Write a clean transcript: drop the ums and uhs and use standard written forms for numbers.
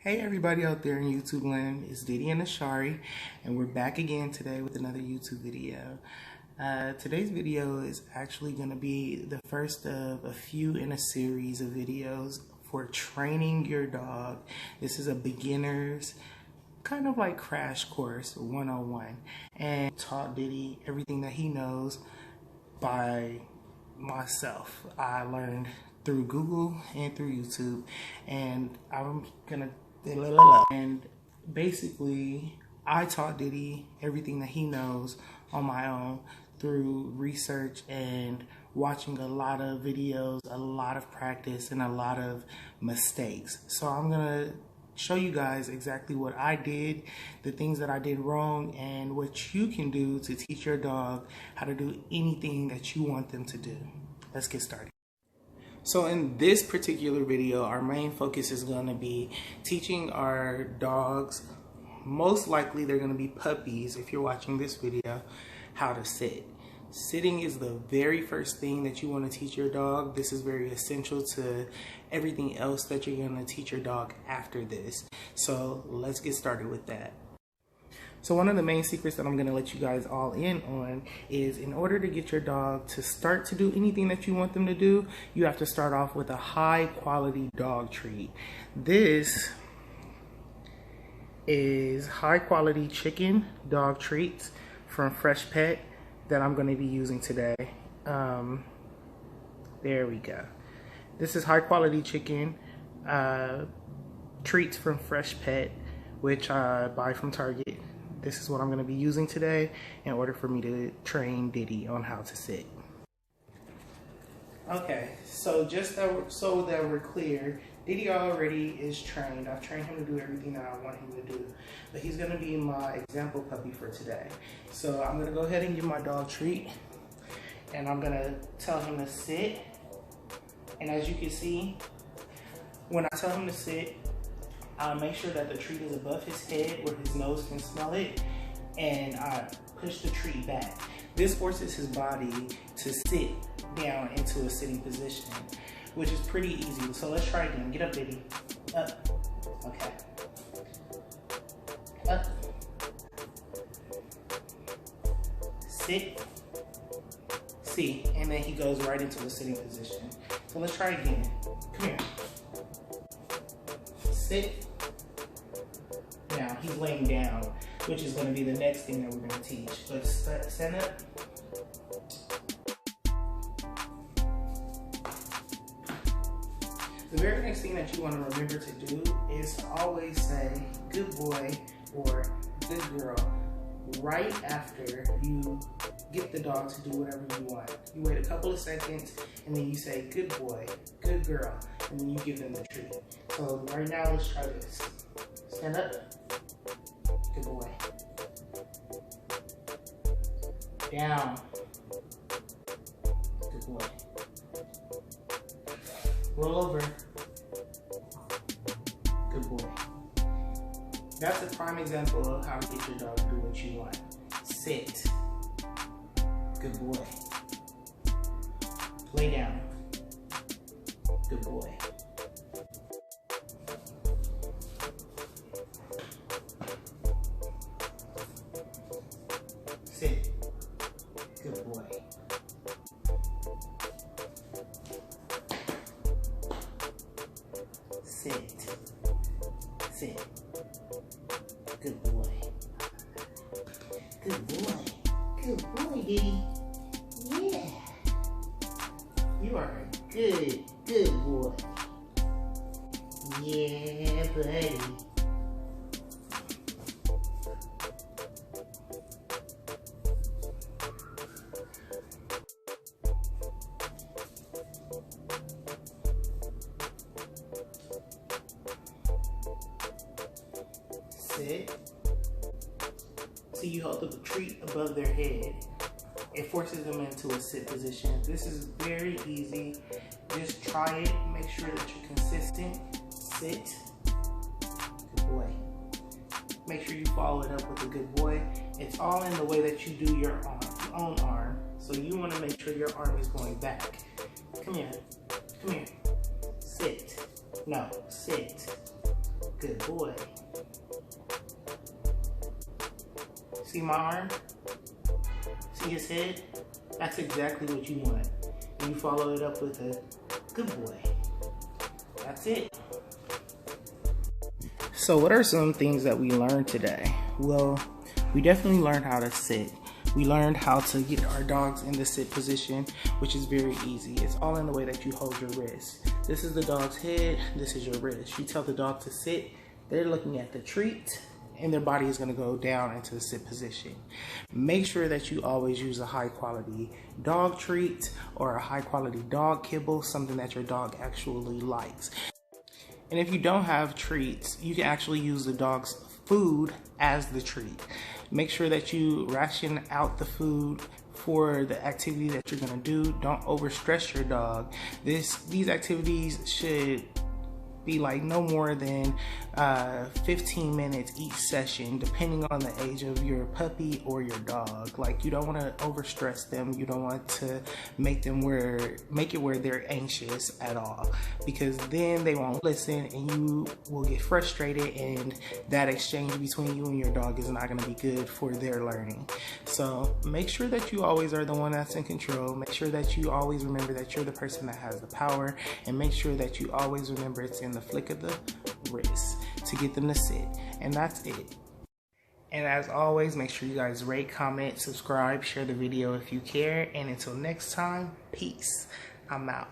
Hey everybody out there in YouTube land, it's Diddy and Ashari, and we're back again today with another YouTube video. Today's video is actually going to be the first of a few in a series of videos for training your dog. This is a beginner's kind of like crash course 101, and taught Diddy everything that he knows by myself. I learned through Google and through YouTube, and I'm gonna and basically I taught Diddy everything that he knows on my own through research and watching a lot of videos, a lot of practice, and a lot of mistakes. So I'm gonna show you guys exactly what I did, the things that I did wrong, and what you can do to teach your dog how to do anything that you want them to do. Let's get started. So in this particular video, our main focus is going to be teaching our dogs, most likely they're going to be puppies if you're watching this video, how to sit. Sitting is the very first thing that you want to teach your dog. This is very essential to everything else that you're going to teach your dog after this. So let's get started with that. So one of the main secrets that I'm going to let you guys all in on is, in order to get your dog to start to do anything that you want them to do, you have to start off with a high quality dog treat. This is high quality chicken dog treats from Fresh Pet that I'm going to be using today. There we go. This is high quality chicken treats from Fresh Pet, which I buy from Target. This is what I'm going to be using today in order for me to train Diddy on how to sit. Okay, so just so that we're clear, Diddy already is trained. I've trained him to do everything that I want him to do. But he's going to be my example puppy for today. So I'm going to go ahead and give my dog treat. And I'm going to tell him to sit. And as you can see, when I tell him to sit, I make sure that the treat is above his head where his nose can smell it, and I push the treat back. This forces his body to sit down into a sitting position, which is pretty easy. So let's try again. Get up, Diddy. Up. Okay. Up. Sit. See. And then he goes right into a sitting position. So let's try again. Come here. Sit. Now he's laying down, which is going to be the next thing that we're going to teach. Let's stand up. The very next thing that you want to remember to do is to always say good boy or good girl right after you get the dog to do whatever you want. You wait a couple of seconds and then you say good boy, good girl, and then you give them the treat. So right now, let's try this. Stand up. Good boy. Down. Good boy. Roll over. Good boy. That's a prime example of how to get your dog to do what you want. Sit. Good boy. Lay down. Good boy. Sit. Good boy. Sit. Sit. Good boy. Good boy. Good boy, Diddy. Yeah. You are a good boy. Yeah, buddy. Sit. So you hold the treat above their head. It forces them into a sit position. This is very easy. Just try it. Make sure that you're consistent. Sit. Good boy. Make sure you follow it up with a good boy. It's all in the way that you do your own arm. So you want to make sure your arm is going back. Come here. Come here. Sit. No, sit. Good boy. See my arm? See his head? That's exactly what you want. And you follow it up with a good boy. That's it. So what are some things that we learned today? Well, we definitely learned how to sit. We learned how to get our dogs in the sit position, which is very easy. It's all in the way that you hold your wrist. This is the dog's head, this is your wrist. You tell the dog to sit, they're looking at the treat, and their body is going to go down into the sit position. Make sure that you always use a high quality dog treat or a high quality dog kibble, something that your dog actually likes. And if you don't have treats, you can actually use the dog's food as the treat. Make sure that you ration out the food for the activity that you're gonna do. Don't overstress your dog. These activities should be like no more than 15 minutes each session, depending on the age of your puppy or your dog. Like, you don't want to overstress them. You don't want to make it where they're anxious at all, because then they won't listen and you will get frustrated, and that exchange between you and your dog is not going to be good for their learning. So make sure that you always are the one that's in control. Make sure that you always remember that you're the person that has the power, and make sure that you always remember it's in the flick of the wrist to get them to sit. And that's it. And as always, make sure you guys rate, comment, subscribe, share the video if you care. And until next time, peace. I'm out.